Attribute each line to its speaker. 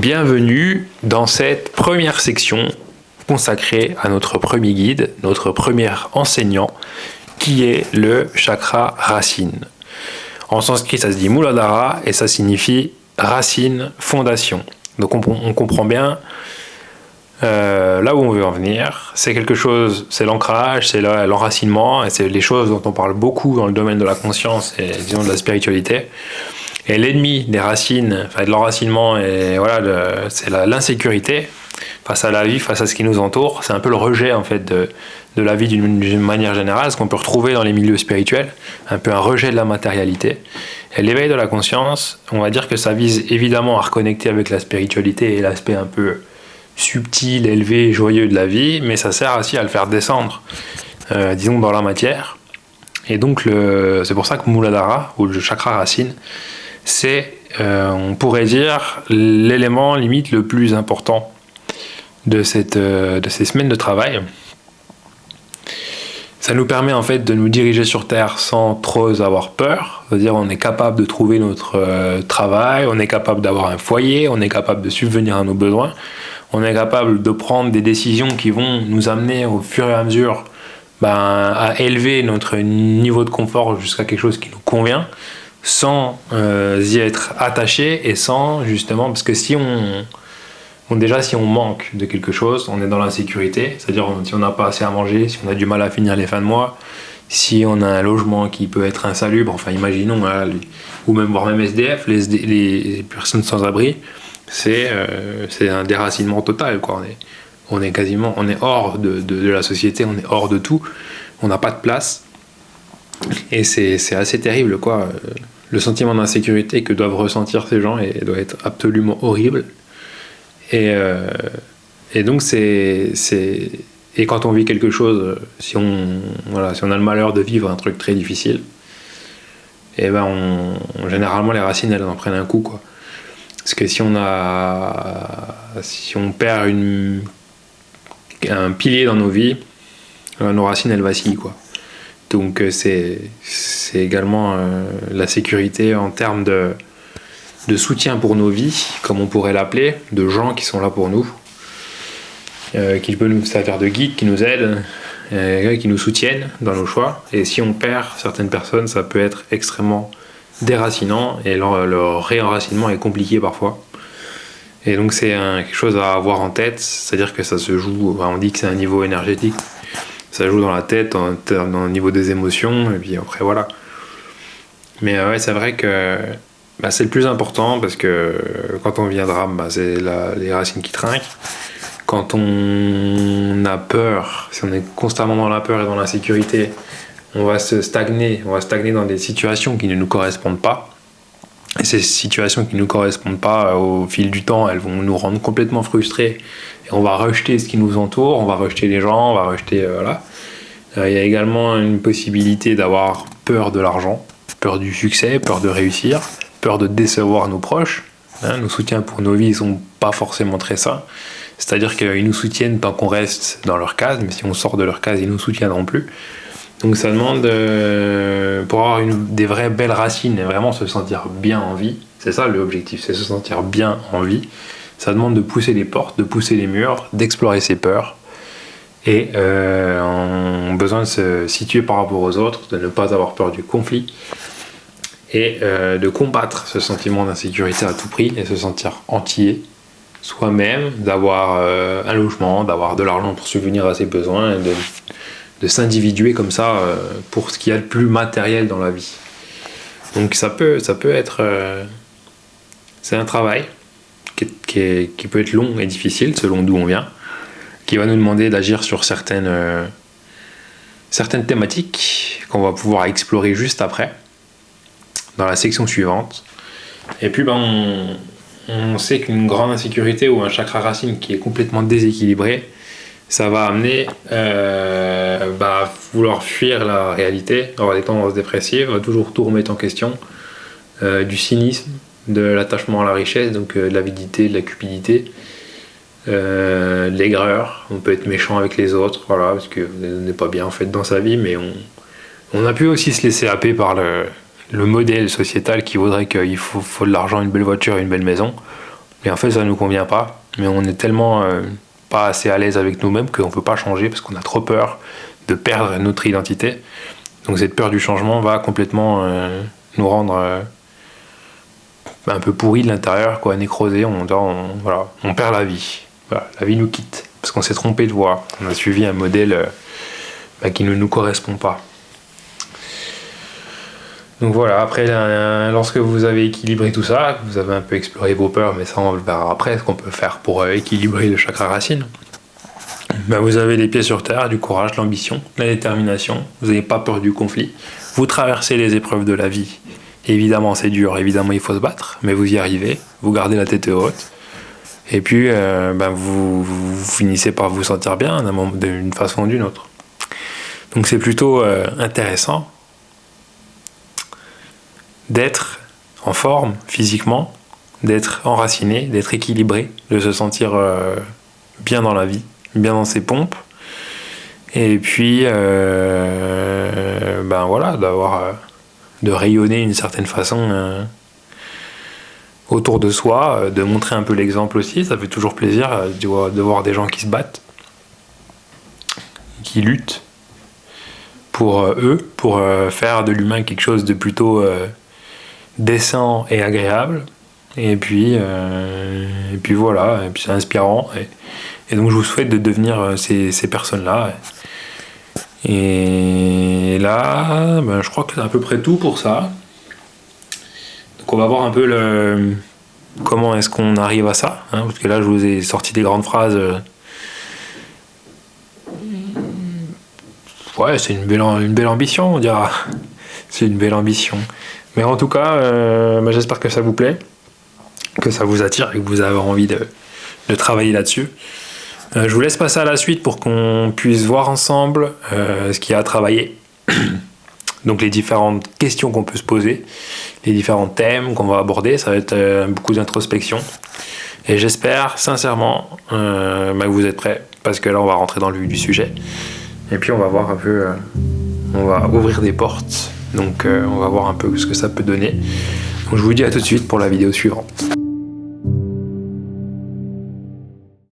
Speaker 1: Bienvenue dans cette première section consacrée à notre premier guide, notre premier enseignant, qui est le chakra racine. En sanskrit, ça se dit Muladhara et ça signifie racine, fondation. Donc on comprend bien là où on veut en venir. C'est quelque chose, c'est l'ancrage, c'est l'enracinement, et c'est les choses dont on parle beaucoup dans le domaine de la conscience et disons de la spiritualité. Et l'ennemi des racines, enfin de l'enracinement, et voilà, c'est l'insécurité face à la vie, face à ce qui nous entoure. C'est un peu le rejet en fait de la vie d'une manière générale, ce qu'on peut retrouver dans les milieux spirituels, un peu un rejet de la matérialité. Et l'éveil de la conscience, on va dire que ça vise évidemment à reconnecter avec la spiritualité et l'aspect un peu subtil, élevé, joyeux de la vie, mais ça sert aussi à le faire descendre, disons, dans la matière. Et donc c'est pour ça que Muladhara, ou le chakra racine, c'est, on pourrait dire, l'élément limite le plus important de ces semaines de travail. Ça nous permet en fait de nous diriger sur Terre sans trop avoir peur, c'est-à-dire on est capable de trouver notre travail, on est capable d'avoir un foyer, on est capable de subvenir à nos besoins, on est capable de prendre des décisions qui vont nous amener au fur et à mesure à élever notre niveau de confort jusqu'à quelque chose qui nous convient, sans y être attaché et sans justement, parce que si on manque de quelque chose, on est dans l'insécurité, c'est-à-dire si on n'a pas assez à manger, si on a du mal à finir les fins de mois, si on a un logement qui peut être insalubre, enfin imaginons, ou même voire même SDF, les personnes sans abri, c'est un déracinement total, quoi. On est hors de la société, on est hors de tout, on n'a pas de place, et c'est assez terrible, quoi. Le sentiment d'insécurité que doivent ressentir ces gens doit être absolument horrible. Et donc et quand on vit quelque chose, si on a le malheur de vivre un truc très difficile, et généralement les racines elles en prennent un coup, quoi. Parce que si on perd un pilier dans nos vies, nos racines elles vacillent, quoi. Donc c'est également la sécurité en termes de soutien pour nos vies, comme on pourrait l'appeler, de gens qui sont là pour nous, qui peuvent nous servir de guide, qui nous aident, qui nous soutiennent dans nos choix. Et si on perd certaines personnes, ça peut être extrêmement déracinant, et leur réenracinement est compliqué parfois. Et donc c'est quelque chose à avoir en tête, c'est-à-dire que ça se joue, on dit que c'est un niveau énergétique, ça joue dans la tête, dans le niveau des émotions, et puis après voilà. Mais ouais, c'est vrai que c'est le plus important, parce que quand on vit un drame, c'est les racines qui trinquent. Quand on a peur, si on est constamment dans la peur et dans l'insécurité, on va stagner dans des situations qui ne nous correspondent pas. Et ces situations qui ne nous correspondent pas, au fil du temps, elles vont nous rendre complètement frustrés. Et on va rejeter ce qui nous entoure, on va rejeter les gens, on va rejeter... Il y a également une possibilité d'avoir peur de l'argent, peur du succès, peur de réussir, peur de décevoir nos proches. Nos soutiens pour nos vies ne sont pas forcément très sains. C'est-à-dire qu'ils nous soutiennent tant qu'on reste dans leur case, mais si on sort de leur case, ils ne nous soutiendront plus. Donc ça demande, pour avoir des vraies belles racines et vraiment se sentir bien en vie, c'est ça l'objectif, c'est se sentir bien en vie. Ça demande de pousser les portes, de pousser les murs, d'explorer ses peurs. Et on a besoin de se situer par rapport aux autres, de ne pas avoir peur du conflit. Et de combattre ce sentiment d'insécurité à tout prix et se sentir entier soi-même, d'avoir un logement, d'avoir de l'argent pour subvenir à ses besoins, et de s'individuer comme ça pour ce qu'il y a de plus matériel dans la vie. Donc ça peut être... c'est un travail qui peut être long et difficile selon d'où on vient, qui va nous demander d'agir sur certaines thématiques qu'on va pouvoir explorer juste après, dans la section suivante. Et puis on sait qu'une grande insécurité ou un chakra racine qui est complètement déséquilibré, ça va amener à vouloir fuir la réalité, avoir des tendances dépressives, toujours tout remettre en question, du cynisme, de l'attachement à la richesse, donc de l'avidité, de la cupidité, de l'aigreur. On peut être méchant avec les autres, voilà, parce qu'on n'est pas bien en fait dans sa vie, mais on a pu aussi se laisser happer par le modèle sociétal qui voudrait qu'il faut de l'argent, une belle voiture, une belle maison. Mais en fait, ça ne nous convient pas. Mais on est tellement pas assez à l'aise avec nous-mêmes qu'on ne peut pas changer parce qu'on a trop peur de perdre notre identité. Donc cette peur du changement va complètement nous rendre un peu pourris de l'intérieur, quoi, nécrosés. On perd la vie. Voilà, la vie nous quitte parce qu'on s'est trompé de voie. On a suivi un modèle qui ne nous correspond pas. Donc voilà, après, lorsque vous avez équilibré tout ça, vous avez un peu exploré vos peurs, mais ça on va le verra après, ce qu'on peut faire pour équilibrer le chakra racine. Vous avez les pieds sur terre, du courage, l'ambition, la détermination, vous n'avez pas peur du conflit, vous traversez les épreuves de la vie. Évidemment c'est dur, évidemment il faut se battre, mais vous y arrivez, vous gardez la tête haute, et puis vous finissez par vous sentir bien d'une façon ou d'une autre. Donc c'est plutôt intéressant d'être en forme physiquement, d'être enraciné, d'être équilibré, de se sentir bien dans la vie, bien dans ses pompes, et puis de rayonner d'une certaine façon autour de soi, de montrer un peu l'exemple aussi. Ça fait toujours plaisir de voir des gens qui se battent, qui luttent pour eux, pour faire de l'humain quelque chose de plutôt décent et agréable, et puis voilà, et puis c'est inspirant, et donc je vous souhaite de devenir ces personnes-là, et là je crois que c'est à peu près tout pour ça. Donc on va voir un peu comment est-ce qu'on arrive à ça, hein, parce que là je vous ai sorti des grandes phrases. Ouais, c'est une belle ambition, on dira. C'est une belle ambition. Mais en tout cas, j'espère que ça vous plaît, que ça vous attire et que vous avez envie de travailler là-dessus. Je vous laisse passer à la suite pour qu'on puisse voir ensemble ce qu'il y a à travailler. Donc les différentes questions qu'on peut se poser, les différents thèmes qu'on va aborder, ça va être beaucoup d'introspection. Et j'espère sincèrement que vous êtes prêts, parce que là on va rentrer dans le vif du sujet. Et puis on va voir un peu, on va ouvrir des portes. Donc on va voir un peu ce que ça peut donner. Donc je vous dis à tout de suite pour la vidéo suivante.